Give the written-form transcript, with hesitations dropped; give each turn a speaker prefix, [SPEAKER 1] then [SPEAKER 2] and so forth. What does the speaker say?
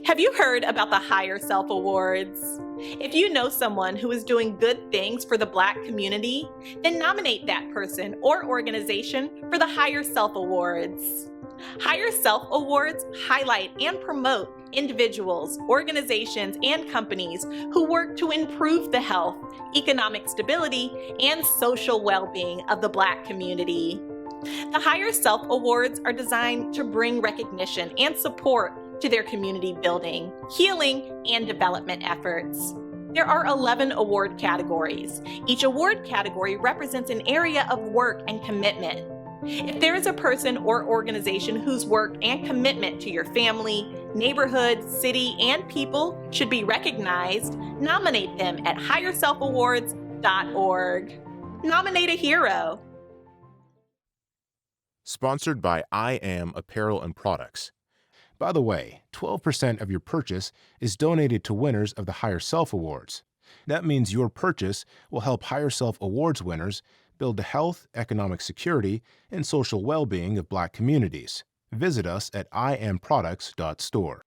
[SPEAKER 1] Have you heard about the HigherSelf Awards? If you know someone who is doing good things for the Black community, then nominate that person or organization for the HigherSelf Awards. HigherSelf Awards highlight and promote individuals, organizations, and companies who work to improve the health, economic stability, and social well-being of the Black community. The HigherSelf Awards are designed to bring recognition and support to their community building, healing, and development efforts. There are 11 award categories. Each award category represents an area of work and commitment. If there is a person or organization whose work and commitment to your family, neighborhood, city, and people should be recognized, nominate them at HigherSelfAwards.org. Nominate a hero.
[SPEAKER 2] Sponsored by I Am Apparel and Products. By the way, 12% of your purchase is donated to winners of the HigherSelf Awards. That means your purchase will help HigherSelf Awards winners build the health, economic security, and social well-being of Black communities. Visit us at iamproducts.store.